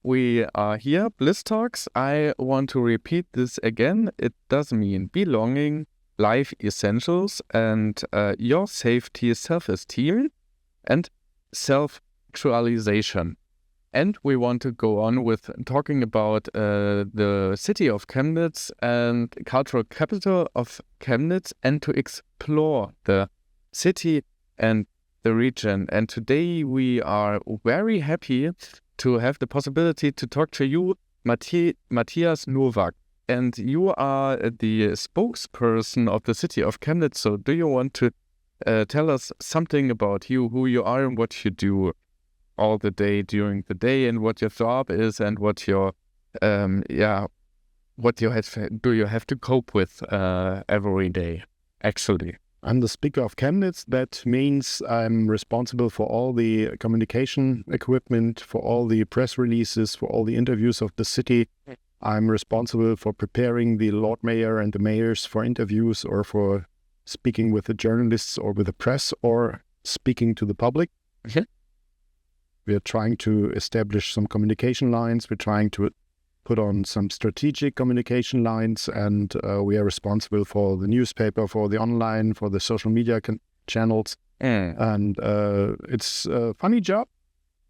we are here, BLYSS Talks. I want to repeat this again. It does mean belonging, life essentials, and your safety, self-esteem, and self-actualization. And we want to go on with talking about the city of Chemnitz and cultural capital of Chemnitz, and to explore the city and the region. And today we are very happy to have the possibility to talk to you, Matias Novak. And you are the spokesperson of the city of Chemnitz. So do you want to tell us something about you, who you are and what you do all the day during the day, and what your job is, and what your what you have to cope with every day, actually? I'm the speaker of Chemnitz. That means I'm responsible for all the communication equipment, for all the press releases, for all the interviews of the city. I'm responsible for preparing the Lord Mayor and the mayors for interviews, or for speaking with the journalists or with the press, or speaking to the public. Okay. We are trying to establish some communication lines. We're trying to put on some strategic communication lines, and we are responsible for the newspaper, for the online, for the social media channels. And it's a funny job.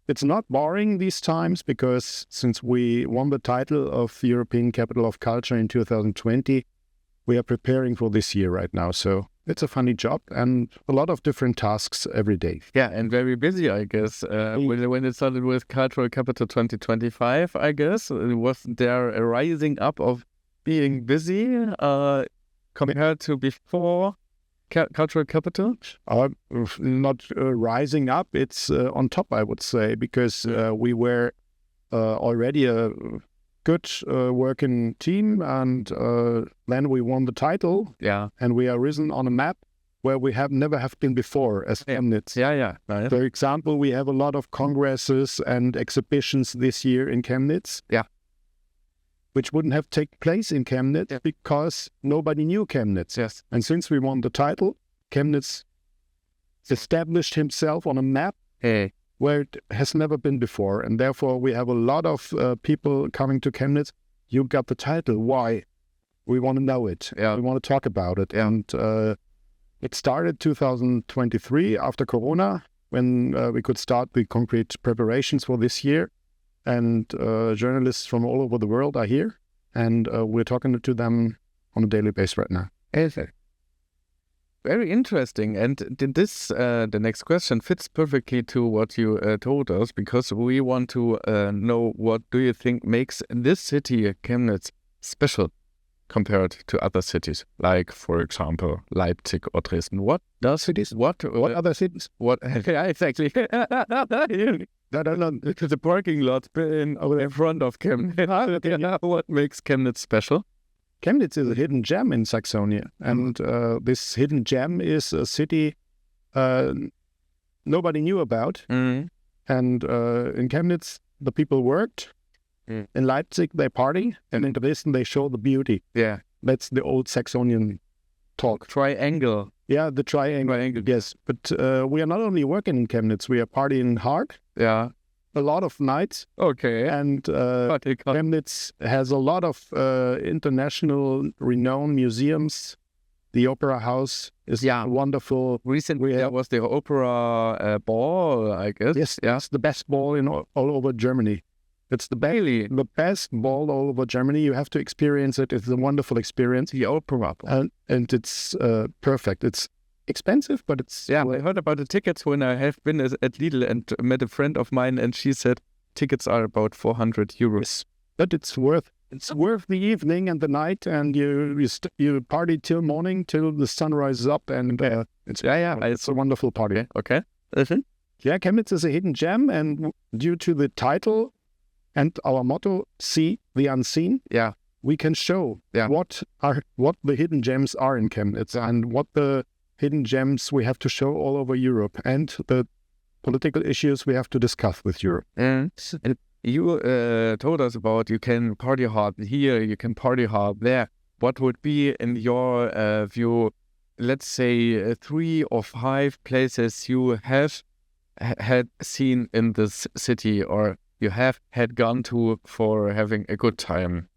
It's not boring these times, because since we won the title of European Capital of Culture in 2020, we are preparing for this year right now. So it's a funny job and a lot of different tasks every day. Yeah, and very busy, I guess. When it started with Cultural Capital 2025, I guess, was there a rising up of being busy compared to before Cultural Capital? Not rising up, it's on top, I would say, because we were already a good working team, and then we won the title. Yeah, and we are risen on a map where we have never been before as Chemnitz. Yeah. For example, we have a lot of congresses and exhibitions this year in Chemnitz. Yeah, which wouldn't have taken place in Chemnitz because nobody knew Chemnitz. Yes. And since we won the title, Chemnitz established himself on a map where it has never been before. And therefore, we have a lot of people coming to Chemnitz. You got the title. Why? We want to know it. Yeah. We want to talk about it. And it started 2023 after Corona, when we could start the concrete preparations for this year. And journalists from all over the world are here. And we're talking to them on a daily basis right now. Very interesting. And this, the next question fits perfectly to what you told us, because we want to know, what do you think makes this city, Chemnitz, special compared to other cities, like, for example, Leipzig or Dresden? What cities? What other cities? What? Yeah, exactly. The parking lot in front of Chemnitz. What makes Chemnitz special? Chemnitz is a hidden gem in Saxony, and this hidden gem is a city nobody knew about. And in Chemnitz, the people worked. In Leipzig, they party, and in Dresden, they show the beauty. Yeah, that's the old Saxonian talk. Triangle. Yeah, the triangle. Yes, but we are not only working in Chemnitz; we are partying hard. Yeah. A lot of nights. Okay. And Chemnitz has a lot of international renowned museums. The Opera House is wonderful. Recently, there was the Opera Ball, I guess. Yes, it's the best ball in all over Germany. It's the best ball all over Germany. You have to experience it. It's a wonderful experience. The Opera Ball. And it's perfect. It's expensive, but it's... Yeah, I heard about the tickets when I have been at Lidl and met a friend of mine, and she said tickets are about 400 euros. But it's worth the evening and the night, and you party till morning, till the sun rises up, and it's a wonderful party. Okay. Yeah, Chemnitz is a hidden gem, and due to the title and our motto, see the unseen, we can show what the hidden gems are in Chemnitz, and what the hidden gems we have to show all over Europe, and the political issues we have to discuss with Europe. And you told us about you can party hard here, you can party hard there. What would be, in your view, let's say 3 or 5 places you have had seen in this city, or you have had gone to for having a good time?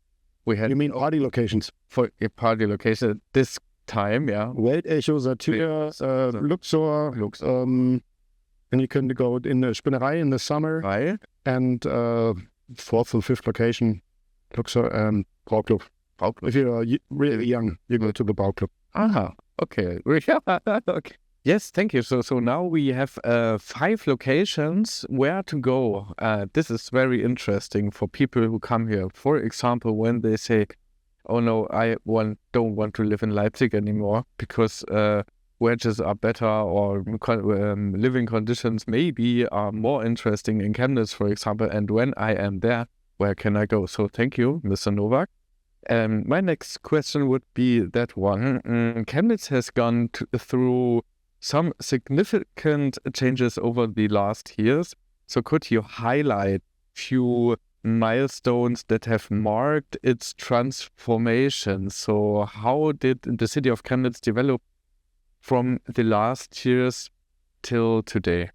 We had You mean party locations? for a party location this time, yeah. Weltecho, Satyr, Luxor, and you can go in the Spinnerei in the summer, Right? and fourth or fifth location, Luxor and Bauclub. If you're really young, you go to the Bauclub. Aha, okay. Okay. Yes, thank you. So now we have 5 locations where to go. This is very interesting for people who come here. For example, when they say, "Oh no, don't want to live in Leipzig anymore because wages are better or living conditions maybe are more interesting in Chemnitz, for example. And when I am there, where can I go?" So thank you, Mr. Novak. My next question would be that one. Chemnitz has gone through some significant changes over the last years. So could you highlight few milestones that have marked its transformation? So how did the city of Chemnitz develop from the last years till today?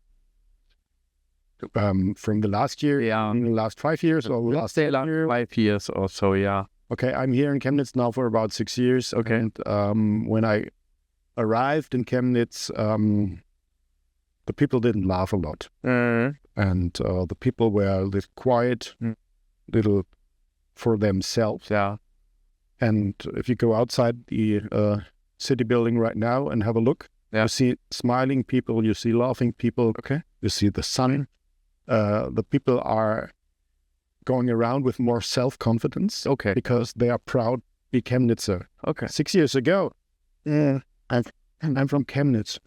From the last year, in the last 5 years, or last year? 5 years or so, yeah. Okay, I'm here in Chemnitz now for about 6 years. Okay. And when I arrived in Chemnitz, the people didn't laugh a lot. And the people were a little quiet, little for themselves. Yeah. And if you go outside the city building right now and have a look, you see smiling people, you see laughing people, you see the sun. The people are going around with more self-confidence because they are proud to be Chemnitzer. 6 years ago, I'm from Chemnitz.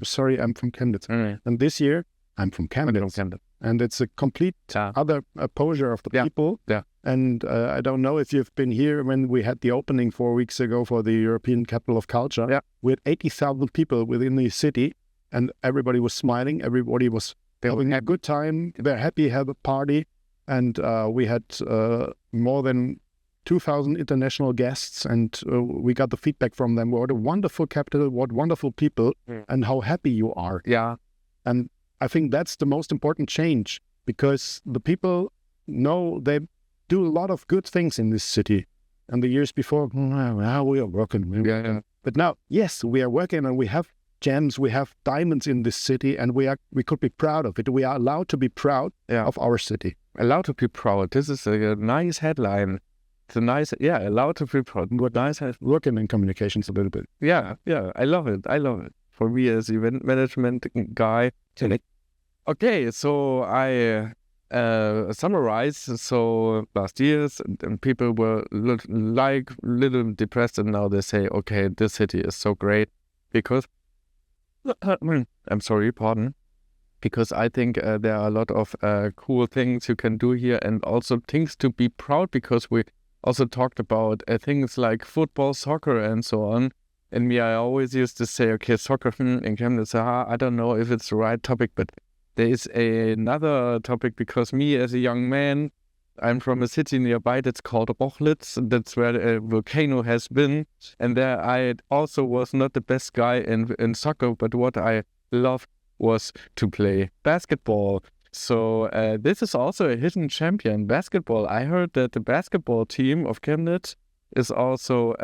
Sorry, I'm from Chemnitz. And this year, I'm from Chemnitz. And it's a complete other posture of the people. And I don't know if you've been here when we had the opening 4 weeks ago for the European Capital of Culture. We had 80,000 people within the city, and everybody was smiling. Everybody was having a good time. They're happy, have a party. And we had more than 2,000 international guests, and we got the feedback from them. What a wonderful capital, what wonderful people, and how happy you are. And I think that's the most important change, because the people know they do a lot of good things in this city. And the years before, now we are working. But now, yes, we are working, and we have gems, we have diamonds in this city, and we could be proud of it. We are allowed to be proud of our city. Allowed to be proud. This is a nice headline. It's a nice, allowed to be proud. Nice. Working in communications a little bit. Yeah, I love it. For me as event management guy. Okay, so I summarize. So last years, and people were little depressed, and now they say, okay, this city is so great because I'm sorry, pardon. Because I think there are a lot of cool things you can do here, and also things to be proud, because we also talked about things like football, soccer, and so on. And I always used to say, okay, soccer in Chemnitz, I don't know if it's the right topic, but there is another topic, because me as a young man, I'm from a city nearby that's called Rochlitz. That's where a volcano has been. And there I also was not the best guy in soccer, but what I loved was to play basketball. So this is also a hidden champion, basketball. I heard that the basketball team of Chemnitz is also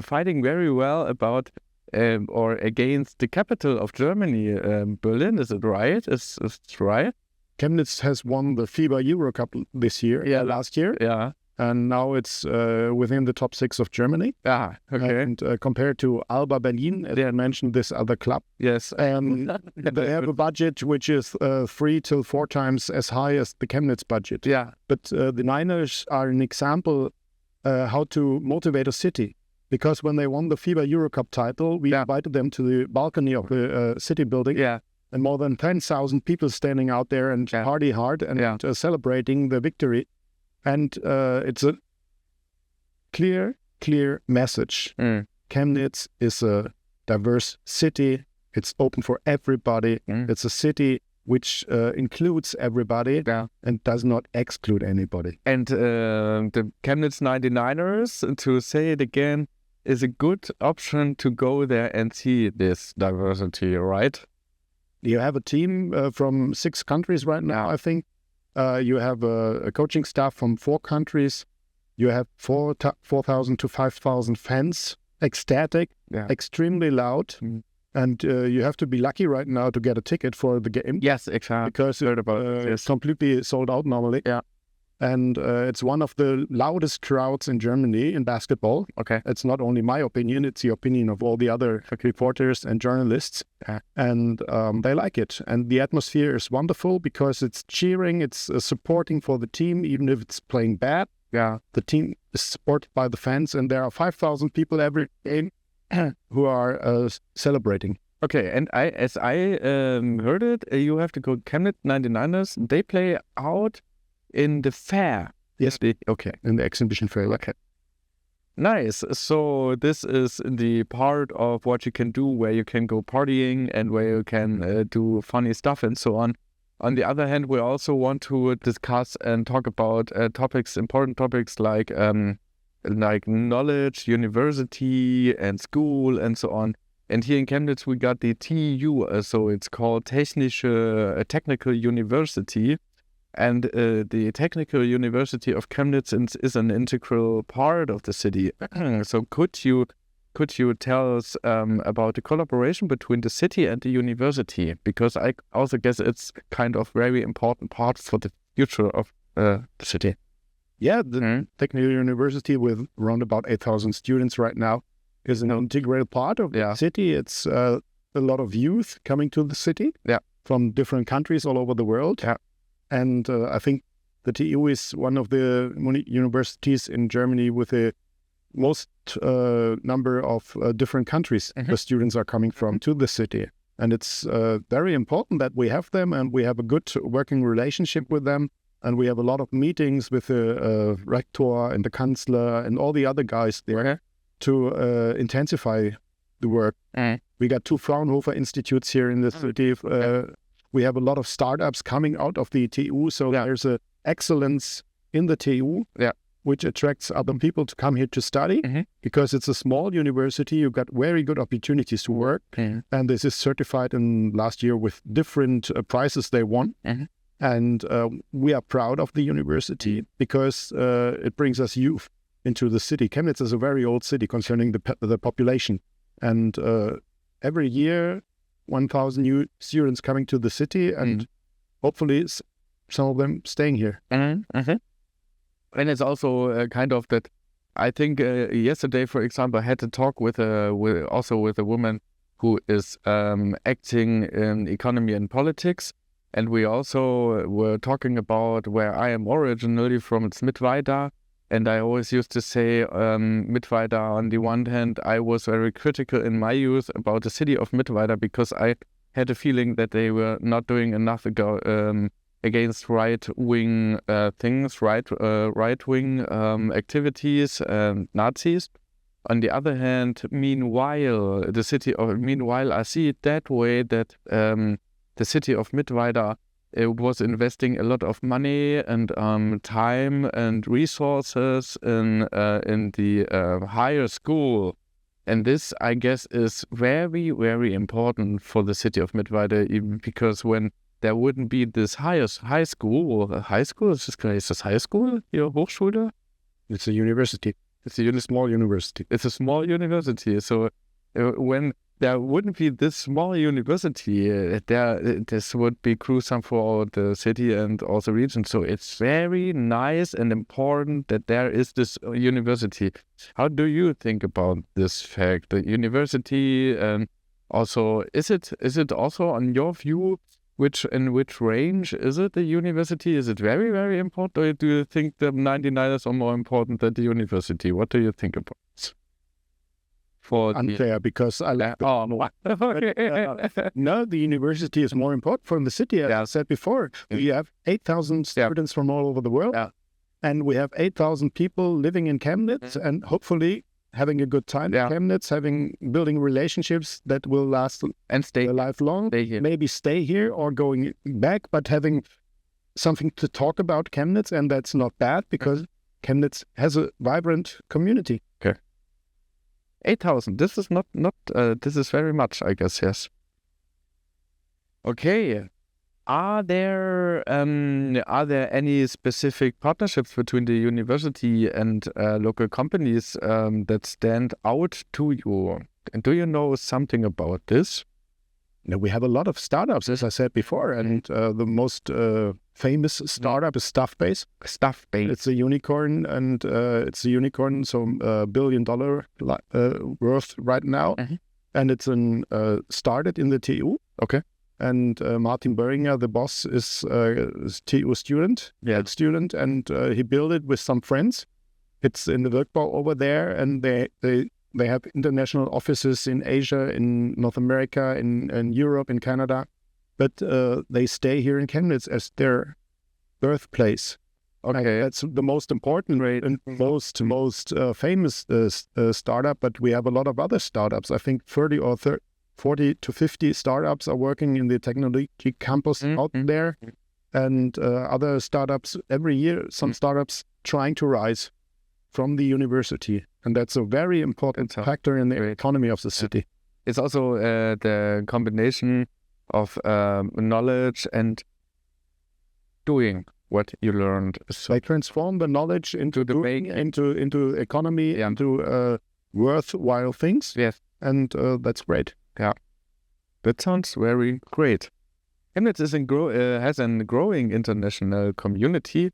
fighting very well about or against the capital of Germany, Berlin. Is it right? Is it right? Chemnitz has won the FIBA Euro Cup this year, last year. And now it's within the top 6 of Germany. And compared to Alba Berlin, as I mentioned, this other club. They have a budget which is 3 till 4 times as high as the Chemnitz budget. But the Niners are an example how to motivate a city. Because when they won the FIBA Euro Cup title, we invited them to the balcony of the city building. And more than 10,000 people standing out there and party hard and celebrating the victory. And it's a clear message. Chemnitz is a diverse city. It's open for everybody. It's a city which includes everybody and does not exclude anybody. And the Chemnitz 99ers, to say it again, is a good option to go there and see this diversity, right? You have a team from 6 countries right now, I think. You have a coaching staff from 4 countries. You have 4,000 to 5,000 fans, ecstatic, extremely loud. And you have to be lucky right now to get a ticket for the game. Yes, exactly. Because it's completely sold out normally. Yeah. And it's one of the loudest crowds in Germany in basketball. Okay. It's not only my opinion, it's the opinion of all the other reporters and journalists. And they like it. And the atmosphere is wonderful because it's cheering, it's supporting for the team, even if it's playing bad. Yeah. The team is supported by the fans, and there are 5,000 people every game who are celebrating. Okay, and as I heard it, you have to go Chemnitz 99ers. They play out in the fair. Yes. Okay. In the exhibition fair. Okay. Nice. So this is the part of what you can do where you can go partying and where you can do funny stuff and so on. On the other hand, we also want to discuss and talk about important topics like knowledge, university and school and so on. And here in Chemnitz, we got the TU, so it's called Technical University. And the Technical University of Chemnitz is an integral part of the city. So could you tell us about the collaboration between the city and the university? Because I also guess it's kind of very important part for the future of the city. Yeah, the Technical University with around about 8,000 students right now is an integral part of the city. It's a lot of youth coming to the city from different countries all over the world. Yeah. And I think the TU is one of the universities in Germany with the most number of different countries the students are coming from to the city. And it's very important that we have them and we have a good working relationship with them. And we have a lot of meetings with the rector and the chancellor and all the other guys there to intensify the work. We got 2 Fraunhofer institutes here in the city. We have a lot of startups coming out of the TU. So there's a excellence in the TU, which attracts other people to come here to study because it's a small university. You got very good opportunities to work. And this is certified in last year with different prizes they won. And we are proud of the university because it brings us youth into the city. Chemnitz is a very old city concerning the population. And every year, 1,000 new students coming to the city and hopefully some of them staying here. And it's also kind of that, I think yesterday, for example, I had to talk with a woman who is acting in economy and politics. And we also were talking about where I am originally from. It's Mittweida. And I always used to say Mittweida, on the one hand, I was very critical in my youth about the city of Mittweida because I had a feeling that they were not doing enough against right-wing things, right-wing activities and Nazis. On the other hand, meanwhile, I see it that way that the city of Mittweida was investing a lot of money and time and resources in the higher school. And this, I guess, is very, very important for the city of Mittweida, even because when there wouldn't be this high school, is this high school, Hochschule? It's a university. It's a small university. It's a small university. So when there wouldn't be this small university, this would be gruesome for the city and also region. So it's very nice and important that there is this university. How do you think about this fact? The university, and also, is it also on your view, in which range is it the university? Is it very, very important, or do you think the 99ers are more important than the university? What do you think about this? Unfair, because I like no, the university is more important from the city, as I said before. We have 8,000 students from all over the world, and we have 8,000 people living in Chemnitz, and hopefully having a good time in Chemnitz, building relationships that will last and stay lifelong. Maybe stay here or going back, but having something to talk about Chemnitz, and that's not bad because Chemnitz has a vibrant community. Okay. 8,000. This is not. This is very much, I guess. Yes. Okay. Are there any specific partnerships between the university and local companies that stand out to you? And do you know something about this? Now, we have a lot of startups, as I said before, and the most famous startup is Stuffbase. Stuffbase. It's a unicorn, and it's a unicorn, so $1 billion worth right now. And it's started in the TU. Okay. And Martin Böhringer, the boss, is a TU student, and he built it with some friends. It's in the Werkbau over there, and they have international offices in Asia, in North America, in Europe, in Canada, but they stay here in Chemnitz as their birthplace. Okay, that's the most important and most famous startup. But we have a lot of other startups. I think 40 to 50 startups are working in the technology campus out there, and other startups every year. Some startups trying to rise from the university, and that's a very important factor in the economy of the city. It's also the combination of knowledge and doing what you learned. So they transform the knowledge into into economy, into worthwhile things. Yes, and that's great. Yeah, that sounds very great. Chemnitz has a growing international community.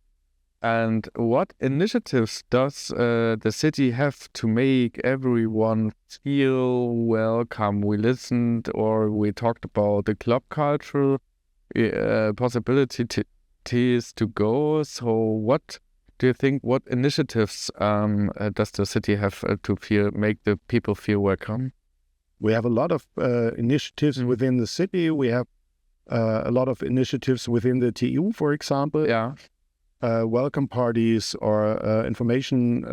And what initiatives does the city have to make everyone feel welcome? We listened or we talked about the club culture, possibilities to go. So what do you think, what initiatives does the city have to make the people feel welcome? We have a lot of initiatives within the city. We have a lot of initiatives within the TU, for example. Yeah. Welcome parties or information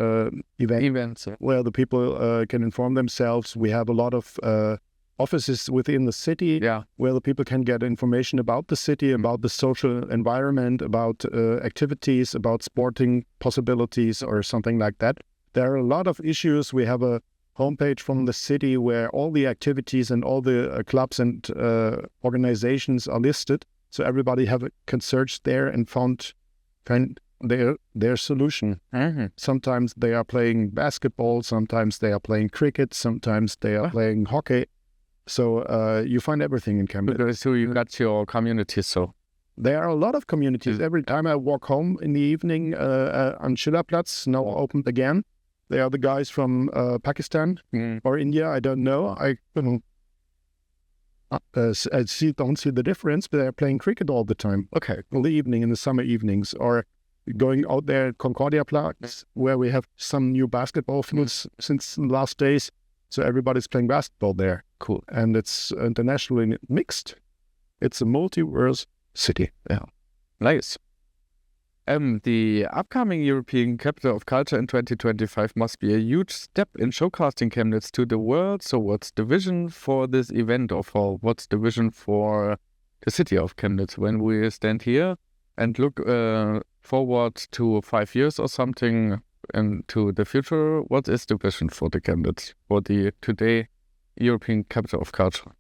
events where the people can inform themselves. We have a lot of offices within the city where the people can get information about the city, about the social environment, about activities, about sporting possibilities or something like that. There are a lot of issues. We have a homepage from the city where all the activities and all the clubs and organizations are listed. So everybody can search there and find their solution. Sometimes they are playing basketball, sometimes they are playing cricket, sometimes they are playing hockey. So you find everything in Chemnitz. So you got your community. So there are a lot of communities. Every time I walk home in the evening on Schillerplatz, now opened again, they are the guys from Pakistan or India. I don't know. I don't see the difference, but they're playing cricket all the time. Okay. In the evening, in the summer evenings, or going out there at Concordia Platz, where we have some new basketball fields since the last days. So everybody's playing basketball there. Cool. And it's internationally mixed. It's a multiverse city. Yeah. Nice. The upcoming European Capital of Culture in 2025 must be a huge step in showcasing Chemnitz to the world. So what's the vision for this event, or what's the vision for the city of Chemnitz when we stand here and look forward to 5 years or something into the future? What is the vision for the Chemnitz, for the today European Capital of Culture?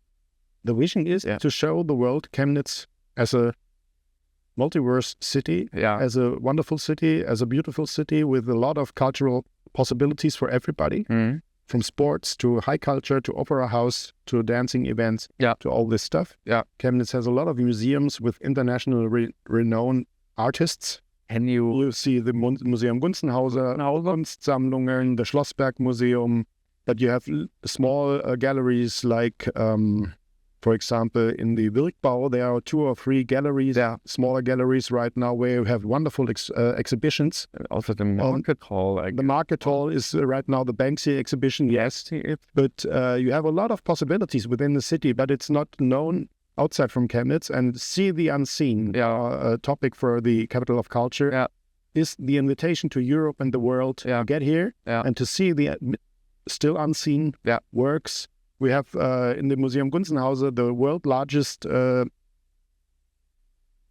The vision is to show the world Chemnitz as a multiverse city, as a wonderful city, as a beautiful city with a lot of cultural possibilities for everybody, from sports to high culture to opera house to dancing events, to all this stuff. Chemnitz has a lot of museums with international renowned artists. And you see the Museum Gunzenhauser, Kunstsammlungen, the Schlossberg Museum, but you have small galleries like for example, in the Werkbau, there are 2 or 3 galleries, smaller galleries right now, where you have wonderful exhibitions. Also the Market Hall. The Market Hall is right now the Banksy exhibition, yes. But you have a lot of possibilities within the city, but it's not known outside from Chemnitz. And See the Unseen, a topic for the Capital of Culture, is the invitation to Europe and the world to get here and to see the still unseen works. We have in the Museum Gunzenhauser the world's largest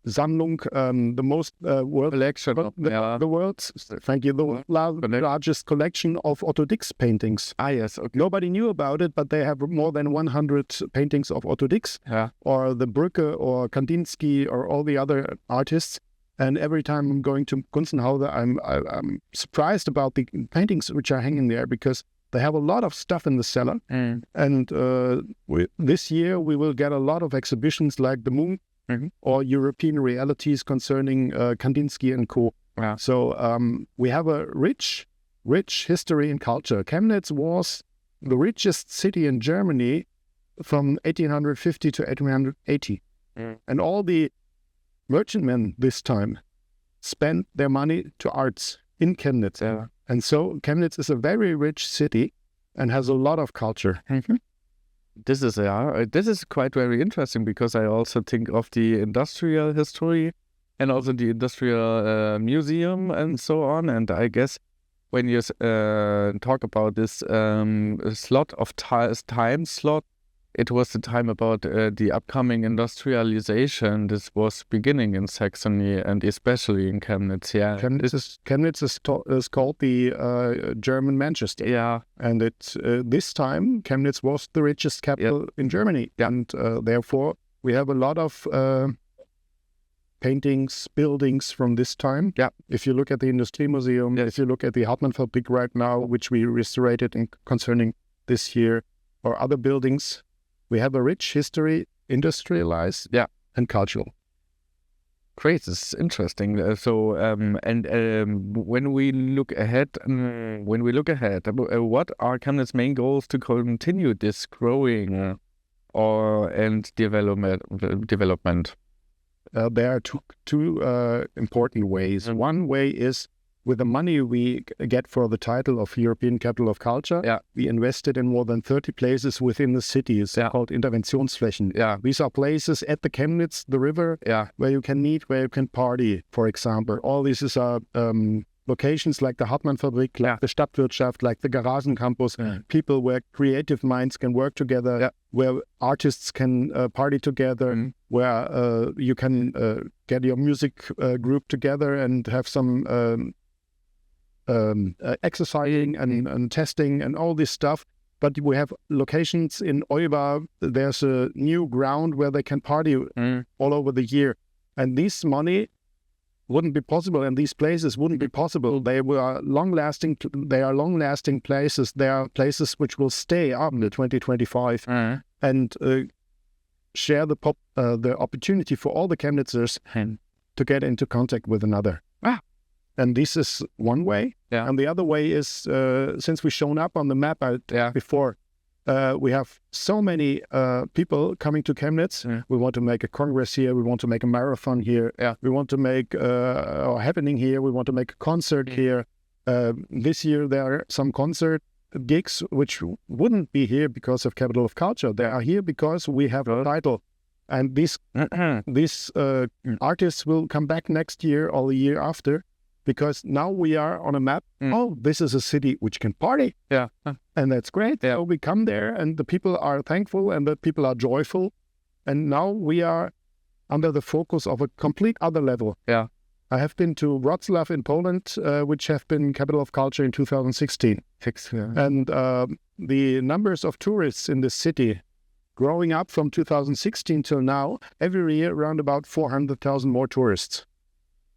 Sammlung, the most world Collection of, the world's, thank you, the largest collection of Otto Dix paintings. Ah, yes. Okay. Nobody knew about it, but they have more than 100 paintings of Otto Dix, or the Brücke, or Kandinsky, or all the other artists. And every time I'm going to Kunstenhauser, I'm surprised about the paintings which are hanging there, because they have a lot of stuff in the cellar. And this year we will get a lot of exhibitions like the Moon, or European realities concerning Kandinsky and co. Yeah. So we have a rich history and culture. Chemnitz was the richest city in Germany from 1850 to 1880. And all the merchantmen this time spent their money to arts in Chemnitz. Yeah. And so Chemnitz is a very rich city and has a lot of culture. This is quite very interesting, because I also think of the industrial history and also the industrial museum and so on. And I guess when you talk about this slot of time slot, it was the time about the upcoming industrialization. This was beginning in Saxony and especially in Chemnitz. Yeah, Chemnitz is called the German Manchester. Yeah, and this time Chemnitz was the richest capital in Germany, and therefore we have a lot of paintings, buildings from this time. Yeah, if you look at the Industriemuseum, if you look at the Hartmann-Fabrik right now, which we restored concerning this year, or other buildings. We have a rich history, industrialized, and cultural. Great, this is interesting. When we look ahead, what are Chemnitz's main goals to continue this growing and development? There are two important ways. One way is, with the money we get for the title of European Capital of Culture, we invested in more than 30 places within the city. It's called Interventionsflächen. These are places at the Chemnitz, the river, where you can meet, where you can party, for example. All these are locations like the Hartmann-Fabrik, like the Stadtwirtschaft, like the Garagencampus, people where creative minds can work together, where artists can party together, where you can get your music group together and have some exercising and testing and all this stuff. But we have locations in Euba. There's a new ground where they can party all over the year. And this money wouldn't be possible, and these places wouldn't be possible. They are long-lasting places. They are places which will stay up to 2025 and share the opportunity for all the Chemnitzers to get into contact with another. And this is one way. And the other way is, since we've shown up on the map before, we have so many people coming to Chemnitz. We want to make a congress here. We want to make a marathon here. We want to make a happening here. We want to make a concert here. This year there are some concert gigs which wouldn't be here because of Capital of Culture. They are here because we have a title. And these artists will come back next year or the year after, because now we are on a map. Oh, this is a city which can party. And that's great. So we come there and the people are thankful and the people are joyful. And now we are under the focus of a complete other level. I have been to Wrocław in Poland, which have been Capital of Culture in 2016. And the numbers of tourists in this city growing up from 2016 till now, every year around about 400,000 more tourists.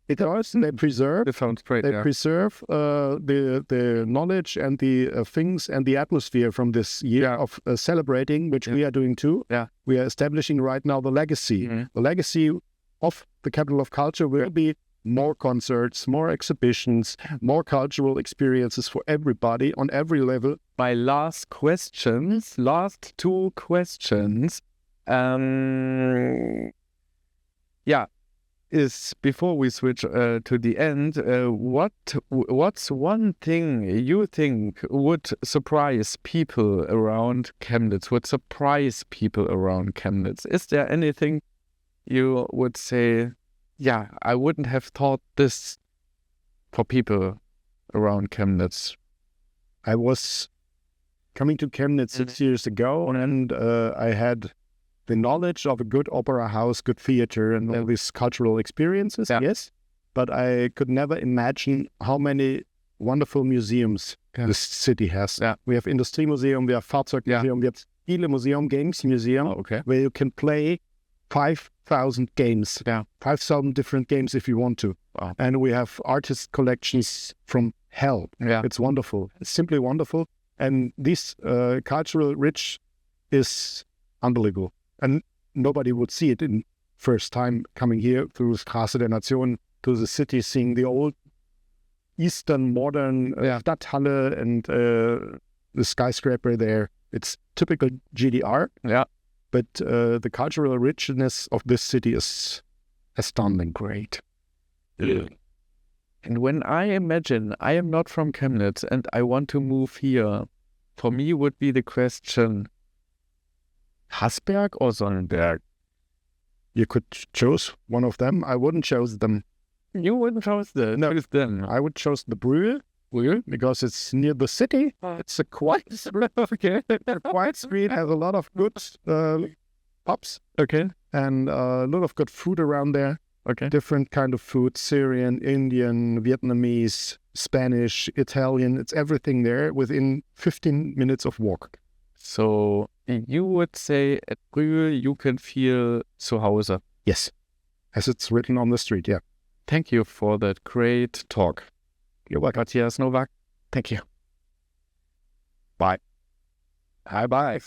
Because they preserve, preserve the knowledge and the things and the atmosphere from this year of celebrating, which we are doing too. We are establishing right now the legacy. The legacy of the Capital of Culture will be more concerts, more exhibitions, more cultural experiences for everybody on every level. My last two questions. Is before we switch to the end, what's one thing you think would surprise people around Chemnitz? Is there anything you would say, I wouldn't have thought this for people around Chemnitz? I was coming to Chemnitz 6 years ago, and I had the knowledge of a good opera house, good theater, and all these cultural experiences, yes. But I could never imagine how many wonderful museums this city has. We have Industriemuseum, we have Fahrzeugmuseum, we have Spiele Museum, Games Museum, where you can play 5,000 games, 5,000 different games if you want to. Wow. And we have artist collections from hell. It's wonderful. It's simply wonderful. And this cultural rich is unbelievable. And nobody would see it in first time coming here through Straße der Nation to the city, seeing the old Eastern modern Stadthalle and the skyscraper there. It's typical GDR. But the cultural richness of this city is astounding. Great. And when I imagine I am not from Chemnitz and I want to move here, for me would be the question, Hasberg or Sonnenberg? You could choose one of them. I wouldn't choose them. You wouldn't choose them? No. Choose them. I would choose the Brühl because it's near the city. It's a quiet quiet street, has a lot of good pubs. And a lot of good food around there. Different kind of food, Syrian, Indian, Vietnamese, Spanish, Italian. It's everything there within 15 minutes of walk. So you would say at Brühl you can feel zu Hause? Yes, as it's written on the street, Thank you for that great talk. You're welcome. Matias Novak, thank you. Bye. Bye-bye.